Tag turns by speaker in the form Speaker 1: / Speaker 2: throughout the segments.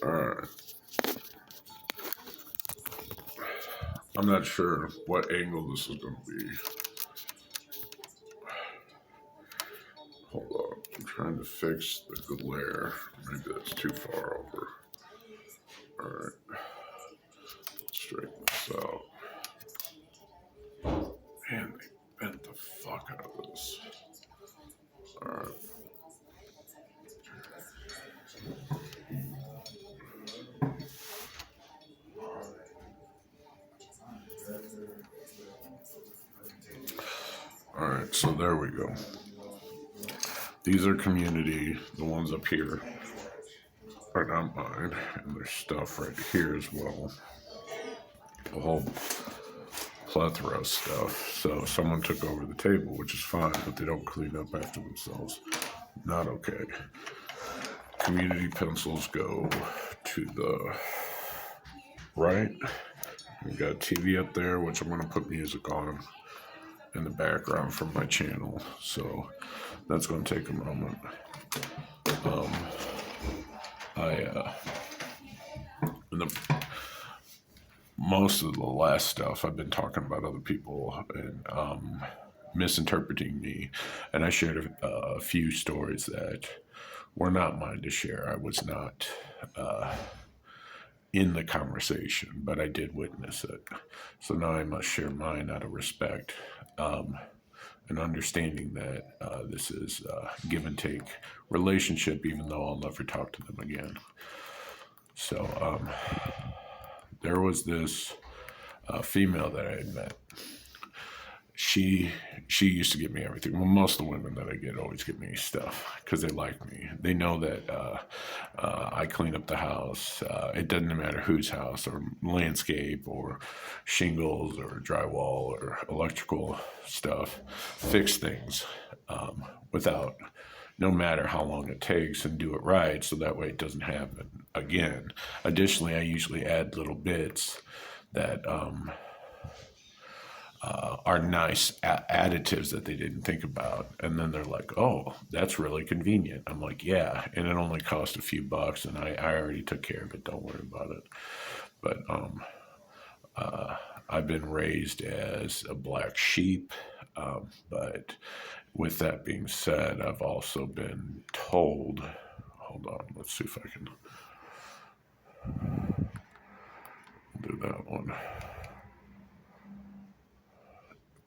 Speaker 1: Alright. I'm not sure what angle this is going to be. Hold on. I'm trying to fix the glare. Maybe that's too far over. Alright. Straighten this out. Man, they bent the fuck out of this. Alright. Alright, so there we go. These are community, the ones up here are not mine, and there's stuff right here as well. A whole plethora of stuff. So someone took over the table, which is fine, but they don't clean up after themselves. Not okay. Community pencils go to the right. We got TV up there, which I'm going to put music on in the background from my channel. So that's going to take a moment. Most of the last stuff I've been talking about other people and misinterpreting me, and I shared a few stories that were not mine to share. I was not in the conversation, but I did witness it. So now I must share mine out of respect and understanding that this is a give and take relationship, even though I'll never talk to them again. So there was this female that I had met. She used to give me everything. Well, most of the women that I get always give me stuff because they like me. They know that I clean up the house. It doesn't matter whose house, or landscape, or shingles, or drywall, or electrical stuff. Fix things without, no matter how long it takes, and do it right so that way it doesn't happen again. Additionally, I usually add little bits that are nice additives that they didn't think about, and then they're like, oh, that's really convenient. I'm like, yeah, and it only cost a few bucks, and I already took care of it, don't worry about it. But I've been raised as a black sheep, but with that being said, I've also been told, hold on, let's see if I can do that one.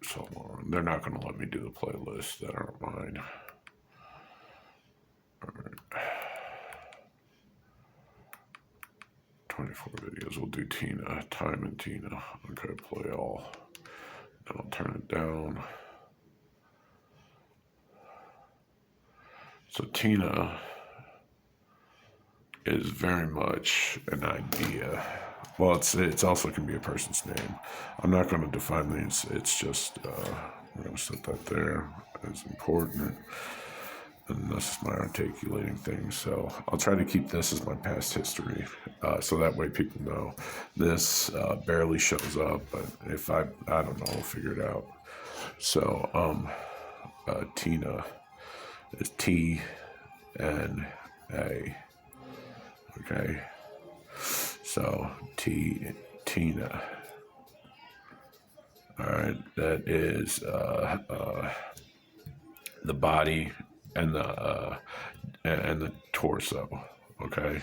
Speaker 1: So they're not going to let me do the playlists that aren't mine. All right. 24 videos. We'll do Tina, Time and Tina. Okay, play all. Then I'll turn it down. So Tina is very much an idea. Well, it's also can be a person's name. I'm not going to define these. It's just we're going to set that there as important. And this is my articulating thing. So I'll try to keep this as my past history, so that way people know. This barely shows up, but if I don't know, I'll figure it out. So Tina is T-N-A. Okay. So Tina. All right, that is the body and the torso. Okay,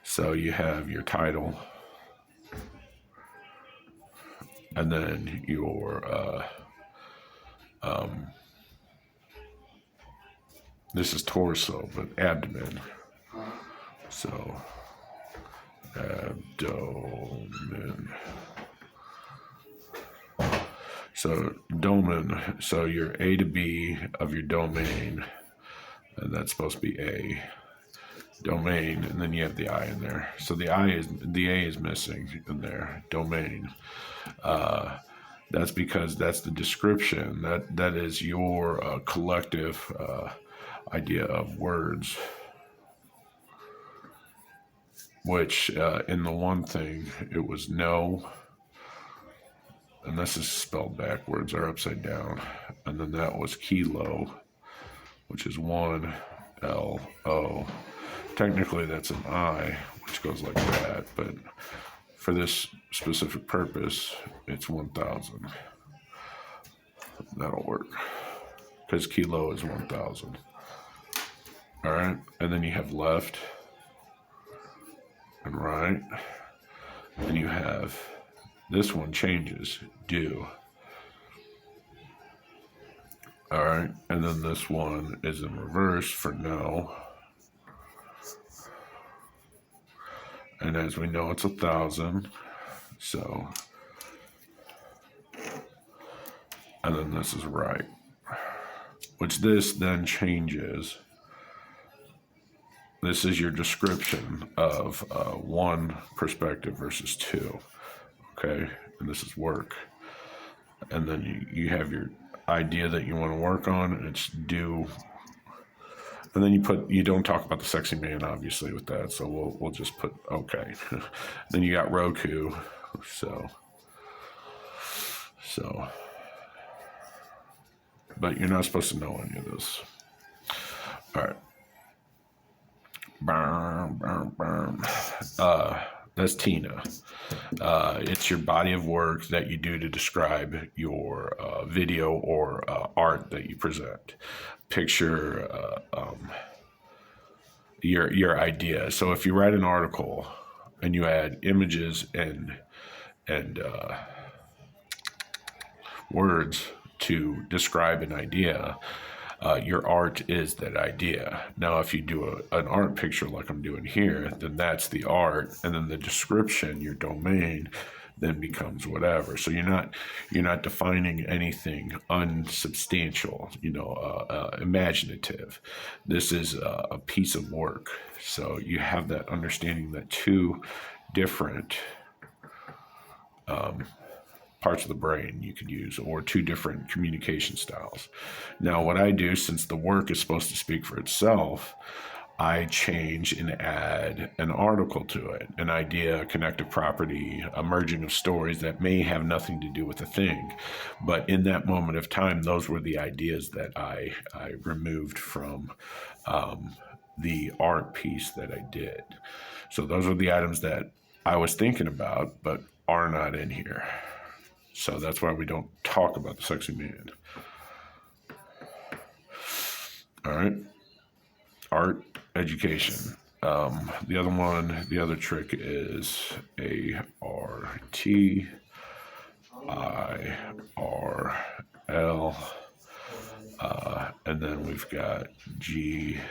Speaker 1: so you have your title, and then your this is torso, but abdomen. So abdomen. So domain, so your A to B of your domain, and that's supposed to be A, domain, and then you have the I in there. So the A is missing in there, domain. That's because that's the description. That is your collective idea of words. Which in the one thing, it was no, and this is spelled backwards or upside down, and then that was kilo, which is 1 L-O, technically that's an I, which goes like that, but for this specific purpose, it's 1,000. That'll work, because kilo is 1,000. All right, and then you have left and right, and you have, this one changes, do. All right, and then this one is in reverse for no. And as we know, it's 1,000. So, and then this is right, which this then changes. This is your description of one perspective versus two. Okay, and this is work. And then you have your idea that you want to work on, and it's do. And then you don't talk about the sexy man, obviously, with that, so we'll just put okay. Then you got Roku, so, but you're not supposed to know any of this. All right. That's Tina. It's your body of work that you do to describe your video or art that you present. Picture your idea. So if you write an article and you add images and words to describe an idea, your art is that idea. Now, if you do an art picture like I'm doing here, then that's the art, and then the description, your domain, then becomes whatever. So you're not defining anything unsubstantial, imaginative. This is a piece of work. So you have that understanding that two different parts of the brain you could use, or two different communication styles. Now, what I do, since the work is supposed to speak for itself, I change and add an article to it, an idea, a connective property, a merging of stories that may have nothing to do with the thing. But in that moment of time, those were the ideas that I removed from the art piece that I did. So those are the items that I was thinking about, but are not in here. So that's why we don't talk about the sexy man. All right. Art, education. The other trick is ARTIRL. And then we've got GOD.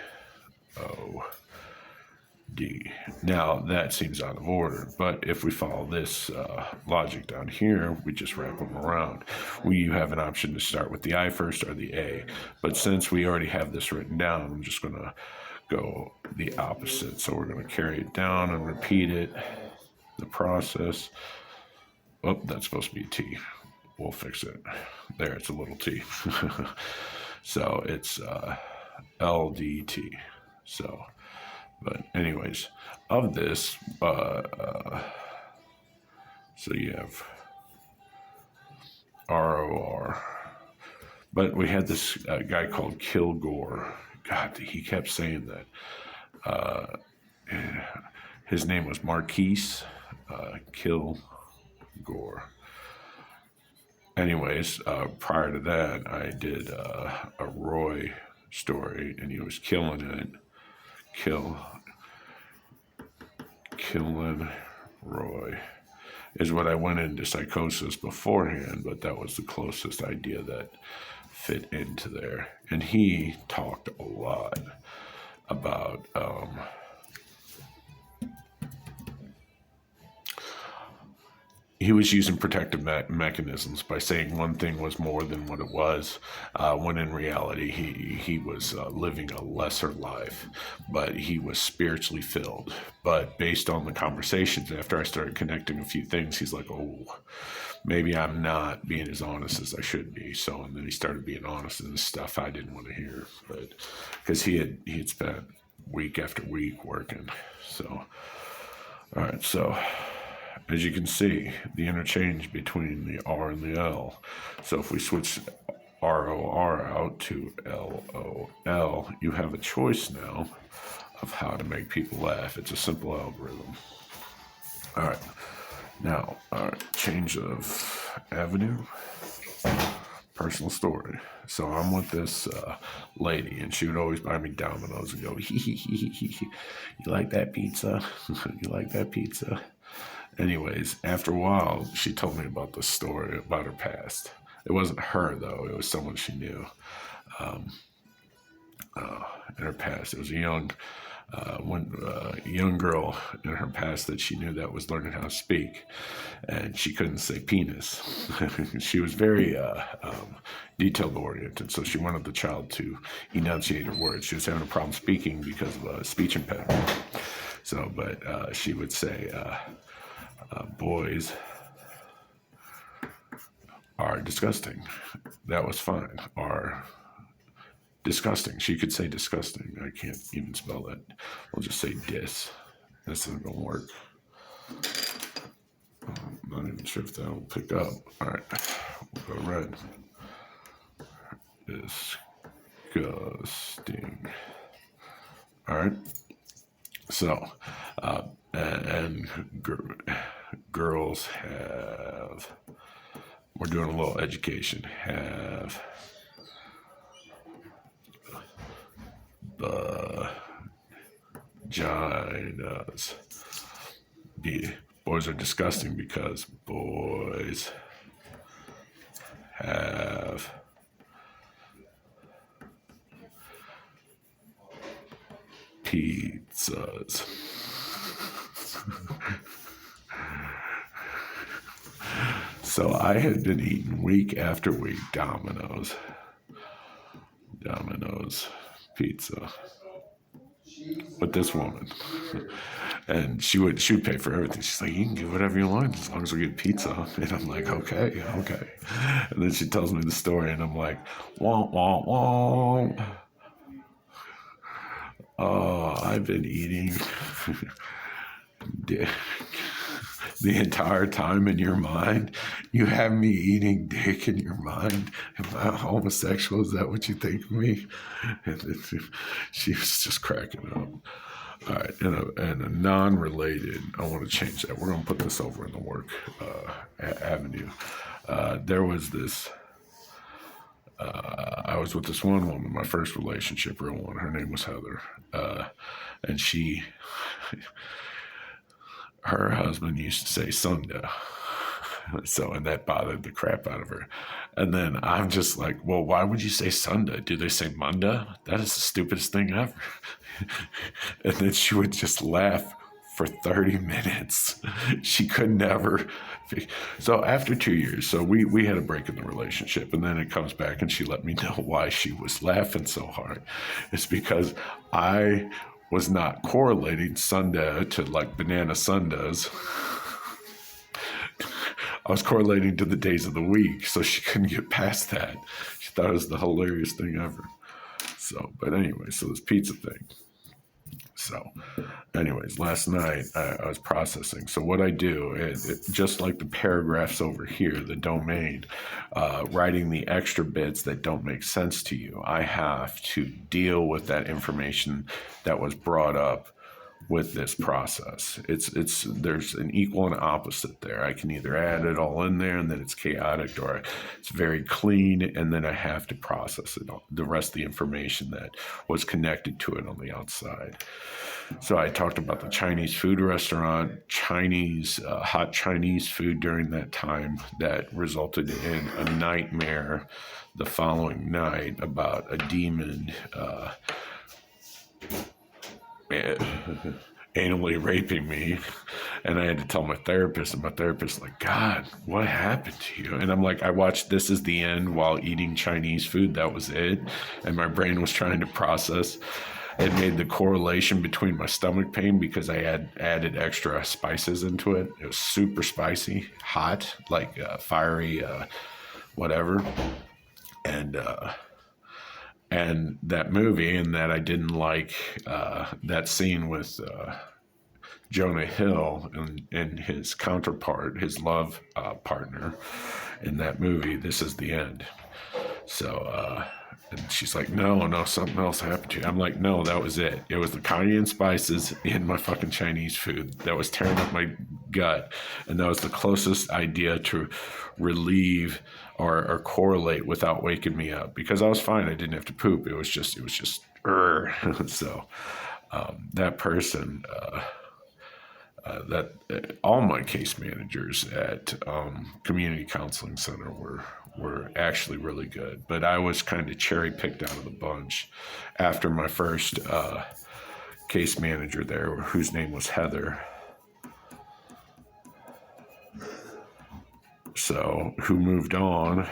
Speaker 1: Now, that seems out of order, but if we follow this logic down here, we just wrap them around. You have an option to start with the I first or the A, but since we already have this written down, I'm just going to go the opposite. So we're going to carry it down and repeat it, the process. Oh, that's supposed to be a T. We'll fix it. There, it's a little T. So it's LDT. So, but anyways, of this, so you have ROR. But we had this guy called Kilgore. God, he kept saying that. His name was Marquise Kilgore. Anyways, prior to that, I did a Roy story, and he was killing it. Killing Roy is what I went into psychosis beforehand, but that was the closest idea that fit into there. And he talked a lot about he was using protective mechanisms by saying one thing was more than what it was, when in reality he was living a lesser life, but he was spiritually filled. But based on the conversations, after I started connecting a few things, he's like, oh, maybe I'm not being as honest as I should be. So, and then he started being honest in the stuff I didn't want to hear, but because he had spent week after week working. So, all right, so as you can see, the interchange between the R and the L. So if we switch ROR out to LOL, you have a choice now of how to make people laugh. It's a simple algorithm. All right. Now, change of avenue. Personal story. So I'm with this lady, and she would always buy me Domino's and go, "You like that pizza? You like that pizza?" Anyways, after a while, she told me about the story about her past. It wasn't her though; it was someone she knew. In her past, it was a young girl in her past that she knew that was learning how to speak, and she couldn't say penis. She was very detail oriented, so she wanted the child to enunciate her words. She was having a problem speaking because of a speech impediment. So, but she would say, "Boys are disgusting." That was fine. Or disgusting. She could say disgusting. I can't even spell that. We'll just say dis. This isn't going to work. I'm not even sure if that will pick up. All right. We'll go red. Disgusting. All right. So, and girls have, we're doing a little education, have vaginas. Boys are disgusting because boys have pizzas. So I had been eating week after week Domino's pizza with this woman. And she would pay for everything. She's like, "You can do whatever you want as long as we get pizza." And I'm like, okay. And then she tells me the story, and I'm like, wah, wah, wah. Oh, I've been eating dick the entire time in your mind. You have me eating dick in your mind. Am I homosexual? Is that what you think of me? And she was just cracking up. All right, and a non-related, I want to change that. We're going to put this over in the work avenue. There was this, I was with this one woman, my first relationship, real one. Her name was Heather. And her husband used to say Sunda. So, and that bothered the crap out of her. And then I'm just like, well, why would you say Sunda? Do they say Munda? That is the stupidest thing ever. And then she would just laugh for 30 minutes. She could never. So after 2 years, so we had a break in the relationship, and then it comes back and she let me know why she was laughing so hard. It's because I was not correlating Sunday to like banana sundaes. I was correlating to the days of the week, so she couldn't get past that. She thought it was the hilarious thing ever. So, but anyway, so this pizza thing. So, anyways, last night I was processing. So what I do is, just like the paragraphs over here, the domain, writing the extra bits that don't make sense to you, I have to deal with that information that was brought up with this process. It's there's an equal and opposite there. I can either add it all in there and then it's chaotic, or it's very clean and then I have to process it, the rest of the information that was connected to it on the outside. So I talked about the Chinese food restaurant, hot Chinese food during that time that resulted in a nightmare the following night about a demon anally raping me, and I had to tell my therapist, and my therapist like, "God, what happened to you?" And I'm like, I watched This Is the End while eating Chinese food. That was it. And my brain was trying to process. It made the correlation between my stomach pain because I had added extra spices into it. It was super spicy, hot, like fiery, whatever. And that movie, and that I didn't like that scene with Jonah Hill and his counterpart, his love partner in that movie, This Is the End. So And she's like, no, something else happened to you. I'm like, no, that was it. It was the cayenne spices in my fucking Chinese food that was tearing up my gut. And that was the closest idea to relieve or correlate without waking me up, because I was fine. I didn't have to poop. It was just, so that person, all my case managers at community counseling center were actually really good, but I was kind of cherry picked out of the bunch after my first case manager there, whose name was Heather. So, who moved on,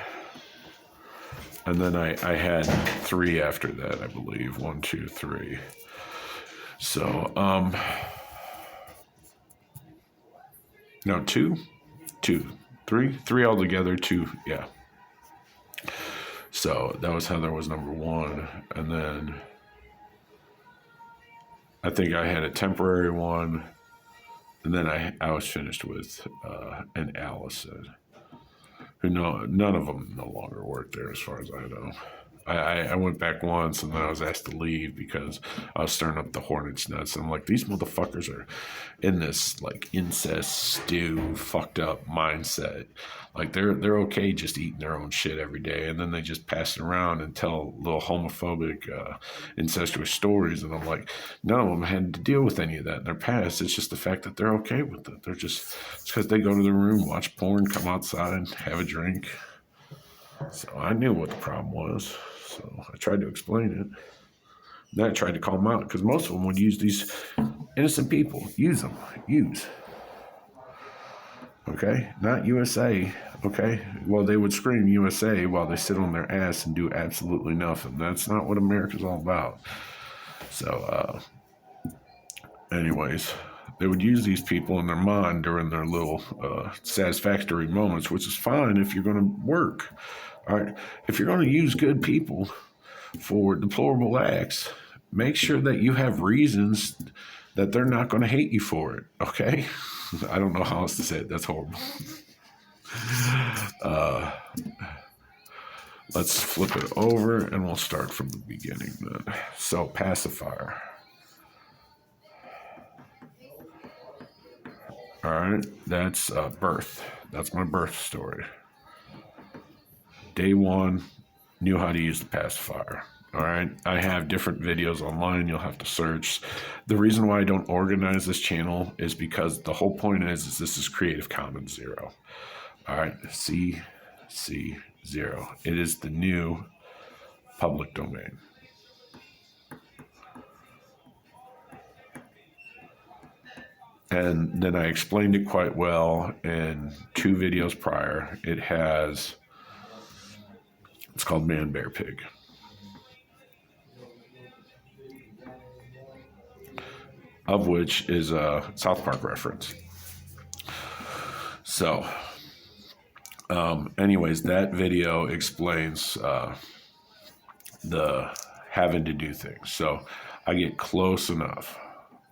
Speaker 1: and then I had 3 after that, I believe. 1, 2, 3. So, no, 2, 3 altogether. 2, yeah. So that was Heather was number 1, and then I think I had a temporary one, and then I was finished with an Allison, who none of them no longer work there as far as I know. I went back once, and then I was asked to leave because I was stirring up the hornet's nest. And I'm like, these motherfuckers are in this like incest stew, fucked up mindset. Like they're okay just eating their own shit every day, and then they just pass it around and tell little homophobic, incestuous stories. And I'm like, none of them had to deal with any of that in their past. It's just the fact that they're okay with it. It's because they go to their room, watch porn, come outside, have a drink. So I knew what the problem was. So I tried to explain it. Then I tried to call them out, because most of them would use these innocent people. Use them. Use. Okay? Not USA. Okay? Well, they would scream USA while they sit on their ass and do absolutely nothing. That's not what America's all about. So, anyways, they would use these people in their mind during their little satisfactory moments, which is fine if you're going to work. All right, if you're going to use good people for deplorable acts, make sure that you have reasons that they're not going to hate you for it, okay? I don't know how else to say it. That's horrible. Let's flip it over, and we'll start from the beginning then. So, pacifier. All right, that's birth. That's my birth story. Day 1, knew how to use the pacifier. All right, I have different videos online. You'll have to search. The reason why I don't organize this channel is because the whole point is this is Creative Commons 0. All right, CC0. It is the new public domain. And then I explained it quite well in 2 videos prior. It's called Man, Bear, Pig. Of which is a South Park reference. So, anyways, that video explains the having to do things. So I get close enough.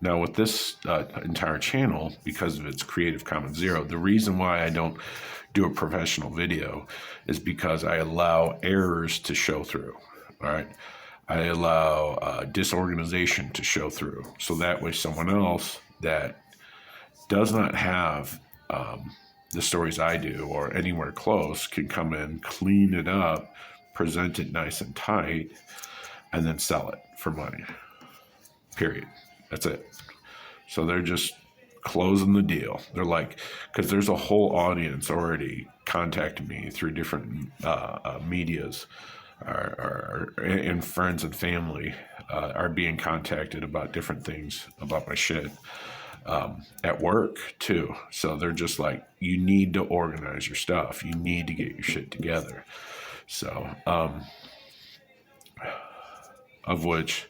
Speaker 1: Now with this entire channel, because of its Creative Commons 0, the reason why I don't do a professional video is because I allow errors to show through. All right. I allow disorganization to show through. So that way someone else that does not have the stories I do or anywhere close can come in, clean it up, present it nice and tight, and then sell it for money. Period. That's it. So they're just closing the deal. They're like, because there's a whole audience already contacting me through different medias, and friends and family are being contacted about different things about my shit. At work too. So they're just like, you need to organize your stuff. You need to get your shit together. So, of which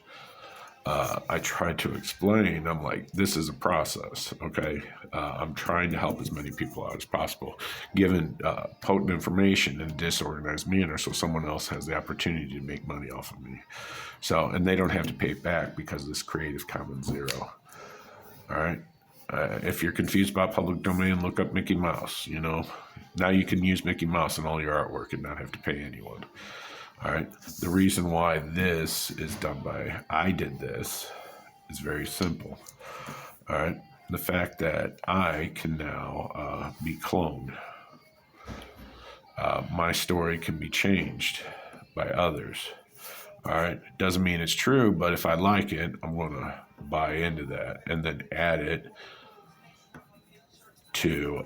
Speaker 1: I tried to explain. I'm like, this is a process, okay? I'm trying to help as many people out as possible, given potent information in a disorganized manner, so someone else has the opportunity to make money off of me. So, and they don't have to pay it back because of this Creative Commons 0. All right? If you're confused about public domain, look up Mickey Mouse, you know. Now you can use Mickey Mouse in all your artwork and not have to pay anyone. All right. The reason why this is done by I did this is very simple. All right. The fact that I can now be cloned. My story can be changed by others. All right. Doesn't mean it's true, but if I like it, I'm going to buy into that and then add it to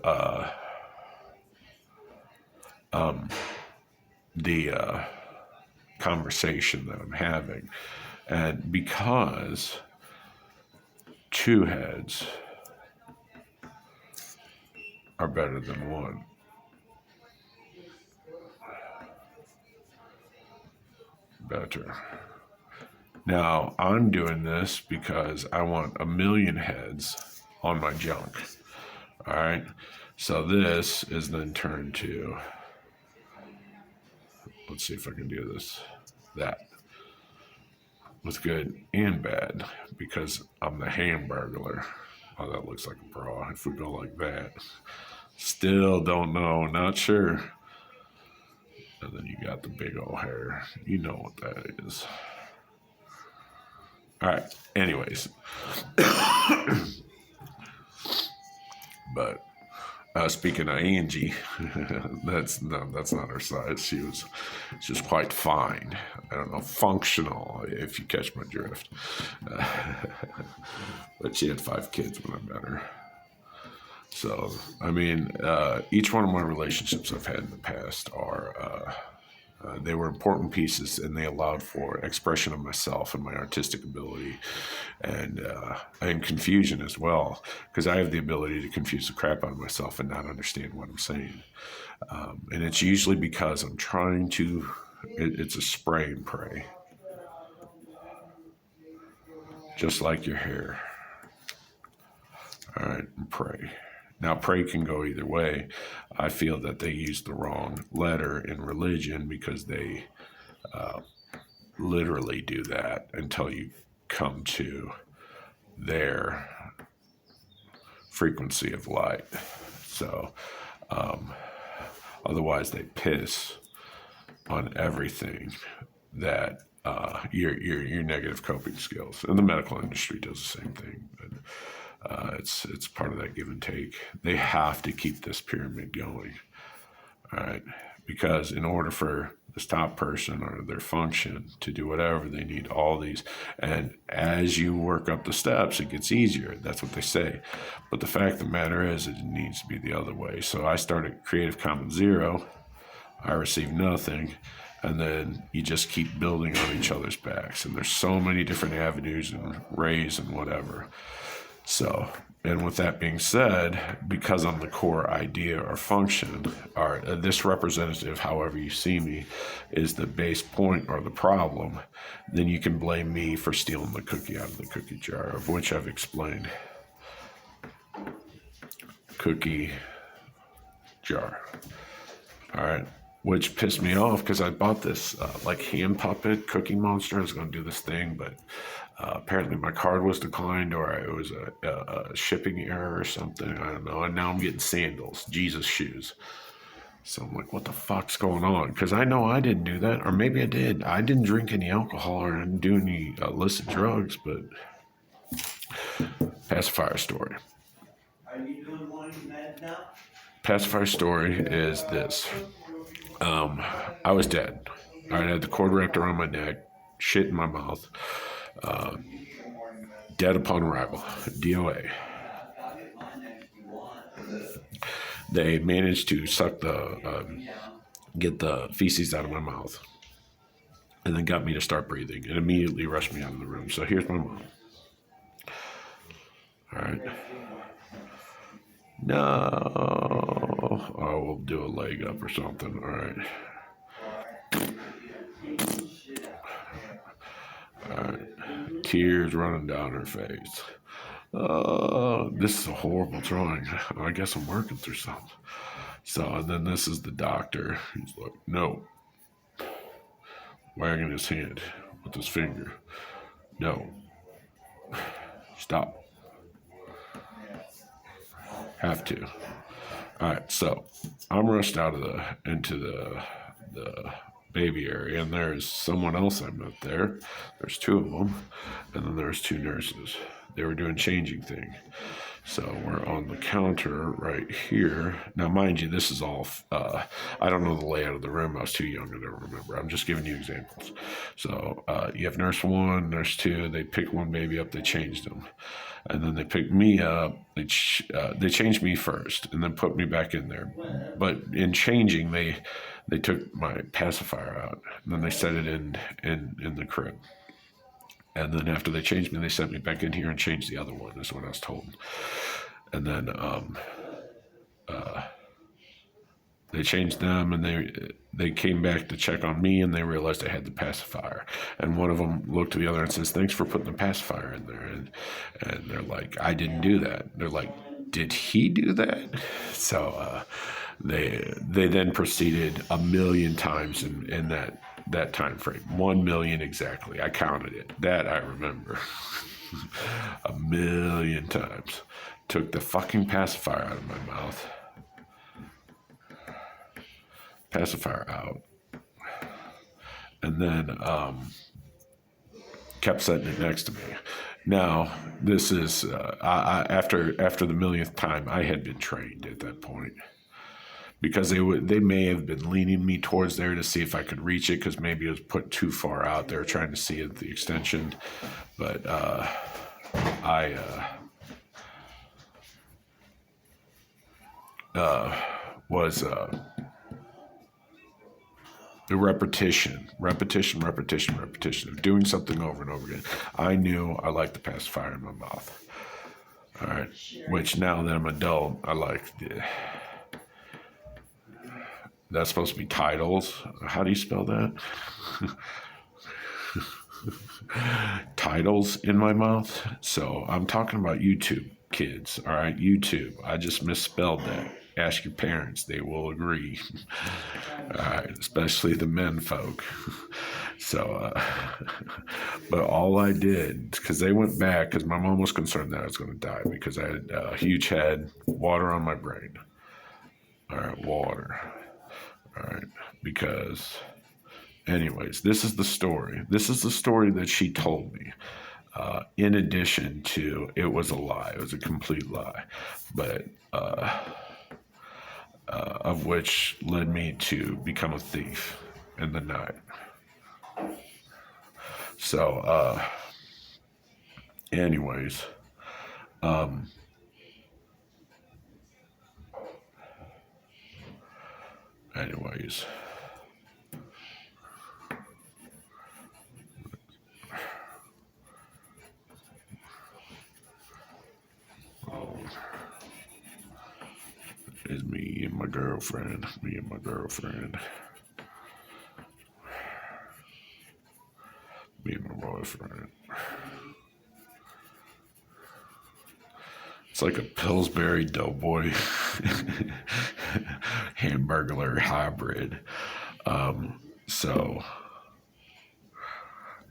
Speaker 1: the conversation that I'm having. And because two heads are better than one, better. Now, I'm doing this because I want 1,000,000 heads on my junk. All right. So this is then turned to, let's see if I can do this, that. With good and bad, because I'm the Hamburglar. Oh, that looks like a bra if we go like that. Still don't know, not sure. And then you got the big old hair. You know what that is. All right. Anyways. But speaking of Angie, that's not her size. She's quite fine. I don't know, functional, if you catch my drift. But she had 5 kids when I met her. So, I mean, each one of my relationships I've had in the past are, they were important pieces, and they allowed for expression of myself and my artistic ability, and confusion as well, because I have the ability to confuse the crap out of myself and not understand what I'm saying. And it's usually because I'm trying to, it's a spray and pray, just like your hair. All right, and pray. Now, pray can go either way. I feel that they use the wrong letter in religion because they literally do that until you come to their frequency of light. So, otherwise, they piss on everything that your negative coping skills. And the medical industry does the same thing. But, it's part of that give and take. They have to keep this pyramid going, all right? Because in order for this top person or their function to do whatever, they need all these. And as you work up the steps, it gets easier. That's what they say. But the fact of the matter is, it needs to be the other way. So I started Creative Commons 0. I received nothing. And then you just keep building on each other's backs. And there's so many different avenues and ways and whatever. So, and with that being said, because I'm the core idea or function, or this representative, however you see me, is the base point or the problem, then you can blame me for stealing the cookie out of the cookie jar, of which I've explained. Cookie jar. All right. Which pissed me off because I bought this like hand puppet cooking monster. I was going to do this thing, but apparently my card was declined, or it was a shipping error or something. I don't know. And now I'm getting sandals, Jesus shoes. So I'm like, what the fuck's going on? Because I know I didn't do that, or maybe I did. I didn't drink any alcohol or didn't do any illicit drugs, but pacifier story. Are you doing one now? Pacifier story is this. I was dead. I had the cord wrapped around my neck, shit in my mouth, dead upon arrival, DOA. They managed to suck get the feces out of my mouth, and then got me to start breathing, and immediately rushed me out of the room. So here's my mom. All right. No. Oh, we'll do a leg up or something. All right. All right. Tears running down her face. This is a horrible drawing. I guess I'm working through something. So, and then this is the doctor. He's like, no. Wagging his hand with his finger. No. Stop. Have to. All right, so I'm rushed out of into the baby area, and there's someone else I met there. There's two of them, and then there's two nurses. They were doing changing thing. So we're on the counter right here. Now, mind you, this is all, I don't know the layout of the room. I was too young to remember. I'm just giving you examples. So you have nurse one, nurse two. They pick one baby up. They changed them. And then they picked me up. They changed me first and then put me back in there. But in changing, they took my pacifier out. And then they set it in the crib. And then after they changed me, they sent me back in here and changed the other one, is what I was told. And then they changed them, and they came back to check on me, and they realized I had the pacifier. And one of them looked to the other and says, "Thanks for putting the pacifier in there." And they're like, "I didn't do that." They're like, "Did he do that?" So they then proceeded a million times in that time frame. 1 million exactly. I counted it. That I remember. A million times. Took the fucking pacifier out of my mouth. Pacifier out. And then kept setting it next to me. Now, this is, after the millionth time, I had been trained at that point. Because they may have been leaning me towards there to see if I could reach it, because maybe it was put too far out. They were trying to see it, the extension. But I was the repetition of doing something over and over again. I knew I liked the pacifier in my mouth. All right, which now that I'm an adult, I like. That's supposed to be titles. How do you spell that? Titles in my mouth. So I'm talking about YouTube, kids. All right, YouTube. I just misspelled that. Ask your parents. They will agree. All right, especially the men folk. So, but all I did, because they went back, because my mom was concerned that I was going to die because I had a huge head, water on my brain. All right, water. All right, because, anyways, this is the story. This is the story that she told me. In addition to, it was a lie. It was a complete lie, but of which led me to become a thief in the night. So, anyways, it's me and my girlfriend. Me and my boyfriend. It's like a Pillsbury Doughboy Hamburglar hybrid. So,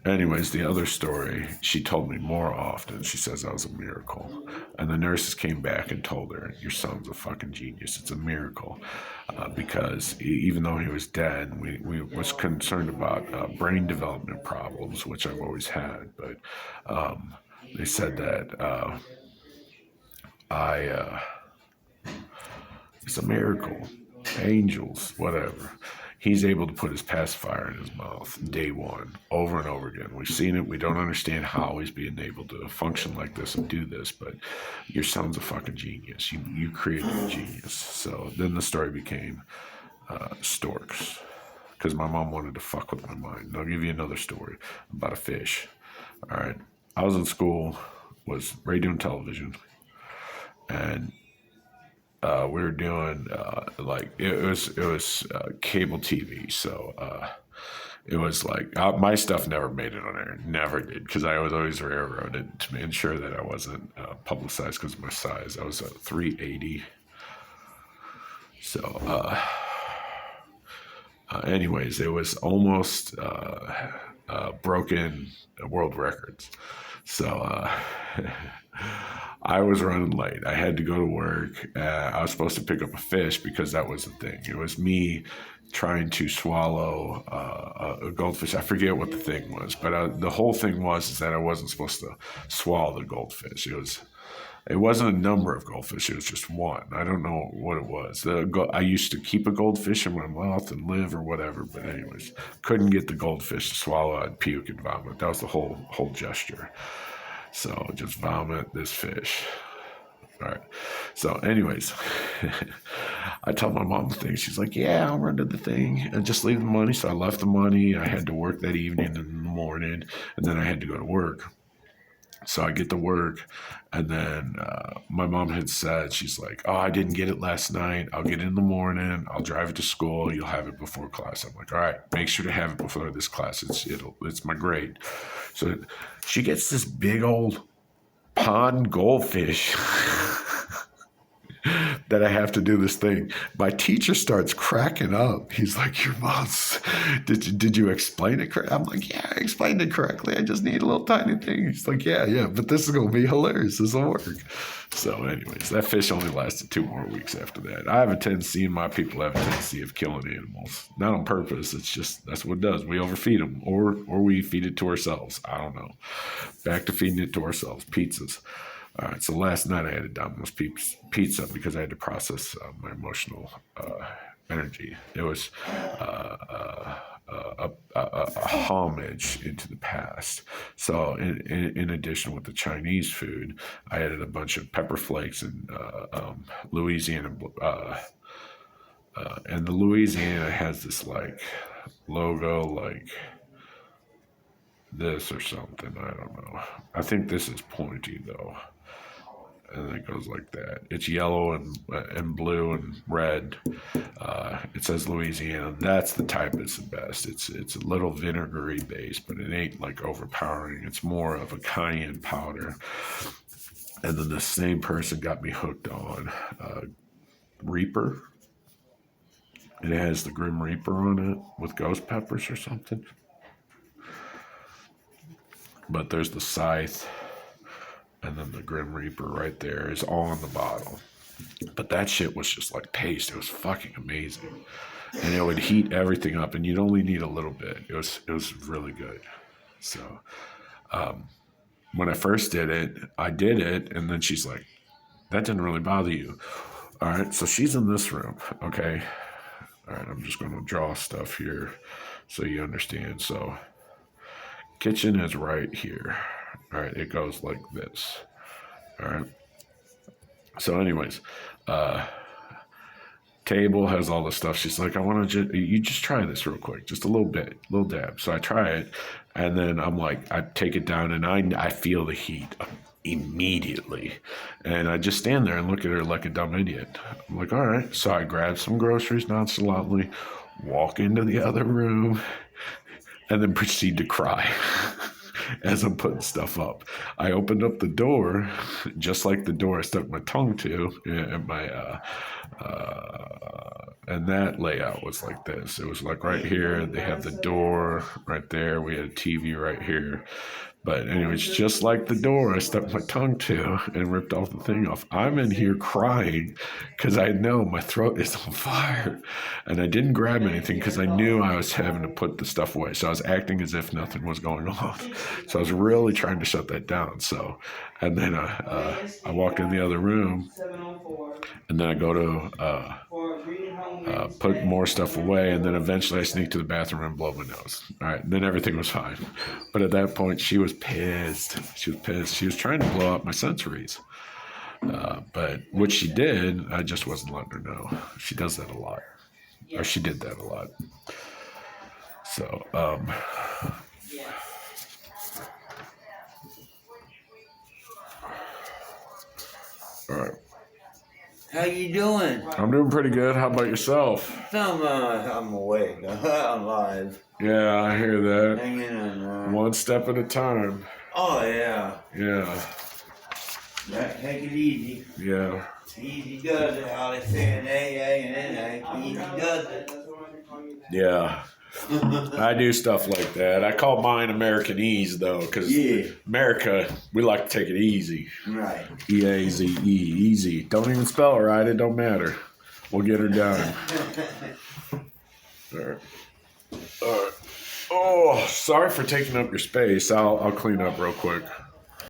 Speaker 1: anyways, the other story, she told me more often. She says I was a miracle. And the nurses came back and told her, "Your son's a fucking genius. It's a miracle." Because even though he was dead, we was concerned about brain development problems, which I've always had. But they said that it's a miracle. Angels, whatever. He's able to put his pacifier in his mouth day one, over and over again. We've seen it. We don't understand how he's being able to function like this and do this, but your son's a fucking genius. You created a genius. So then the story became storks, because my mom wanted to fuck with my mind. And I'll give you another story about a fish. All right. I was in school, was radio and television, and we were doing like it was cable TV, so it was like my stuff never made it on air, never did, because I was always railroaded to ensure that I wasn't publicized because of my size. I was 380, so anyways, it was almost broken world records, so. I was running late. I had to go to work. I was supposed to pick up a fish because that was the thing. It was me trying to swallow a goldfish. I forget what the thing was, but the whole thing was is that I wasn't supposed to swallow the goldfish. It wasn't a number of goldfish. It was just one. I don't know what it was. I used to keep a goldfish in my mouth and live or whatever. But anyways, couldn't get the goldfish to swallow. I'd puke and vomit. That was the whole gesture. So just vomit this fish. All right. So anyways, I told my mom the thing. She's like, yeah, I'll run to the thing and just leave the money. So I left the money. I had to work that evening and in the morning, and then I had to go to work. So I get to work, and then my mom had said, she's like, oh, I didn't get it last night. I'll get it in the morning. I'll drive it to school. You'll have it before class. I'm like, all right, make sure to have it before this class. It's my grade. So she gets this big old pond goldfish that I have to do this thing. My teacher starts cracking up. He's like, your mom's, did you explain it correctly? I'm like, yeah, I explained it correctly. I just need a little tiny thing. He's like, yeah, but this is going to be hilarious. This will work. So anyways, that fish only lasted 2 more weeks after that. I have a tendency, and my people have a tendency of killing animals. Not on purpose. It's just, that's what it does. We overfeed them, or we feed it to ourselves. I don't know. Back to feeding it to ourselves. Pizzas. All right, so last night I had a Domino's pizza because I had to process my emotional energy. It was a homage into the past. So in addition with the Chinese food, I added a bunch of pepper flakes and Louisiana. And the Louisiana has this like logo like this or something. I don't know. I think this is pointy though. And it goes like that. It's yellow and blue and red. It says Louisiana. That's the type that's the best. It's a little vinegary base, but it ain't like overpowering. It's more of a cayenne powder. And then the same person got me hooked on Reaper. It has the Grim Reaper on it with ghost peppers or something. But there's the Scythe. And then the Grim Reaper right there is all in the bottle. But that shit was just like taste. It was fucking amazing. And it would heat everything up, and you'd only need a little bit. It was really good. So when I first did it, and then she's like, that didn't really bother you. All right, so she's in this room, okay? All right, I'm just going to draw stuff here so you understand. So kitchen is right here. All right, it goes like this. All right. So anyways, table has all the stuff. She's like, you just try this real quick, just a little bit, little dab. So I try it, and then I'm like, I take it down, and I feel the heat immediately. And I just stand there and look at her like a dumb idiot. I'm like, all right. So I grab some groceries nonchalantly, walk into the other room, and then proceed to cry. As I'm putting stuff up, I opened up the door, just like the door I stuck my tongue to, and that layout was like this. It was like right here. They have the door right there. We had a TV right here. But anyways, just like the door I stuck my tongue to and ripped off the thing off. I'm in here crying because I know my throat is on fire. And I didn't grab anything because I knew I was having to put the stuff away. So I was acting as if nothing was going on. So I was really trying to shut that down. So, and then I walked in the other room, and then I go to put more stuff away, and then eventually I sneak to the bathroom and blow my nose. All right, and then everything was fine. But at that point, she was pissed. She was pissed. She was trying to blow up my sensories. But what she did, I just wasn't letting her know. She does that a lot. Or she did that a lot. So, all right.
Speaker 2: How you doing?
Speaker 1: I'm doing pretty good. How about yourself?
Speaker 2: I'm awake. I'm alive.
Speaker 1: Yeah, I hear that.
Speaker 2: Hanging in.
Speaker 1: One step at a time.
Speaker 2: Oh, yeah.
Speaker 1: Yeah.
Speaker 2: Take it easy.
Speaker 1: Yeah.
Speaker 2: Easy does it, how they say in AA and NA. Easy does it.
Speaker 1: Yeah. I do stuff like that. I call mine American Ease, though, because America, we like to take it easy.
Speaker 2: Right.
Speaker 1: E-A-Z-E, easy. Don't even spell it right. It don't matter. We'll get her done. All right. All right. Oh, sorry for taking up your space. I'll clean up real quick.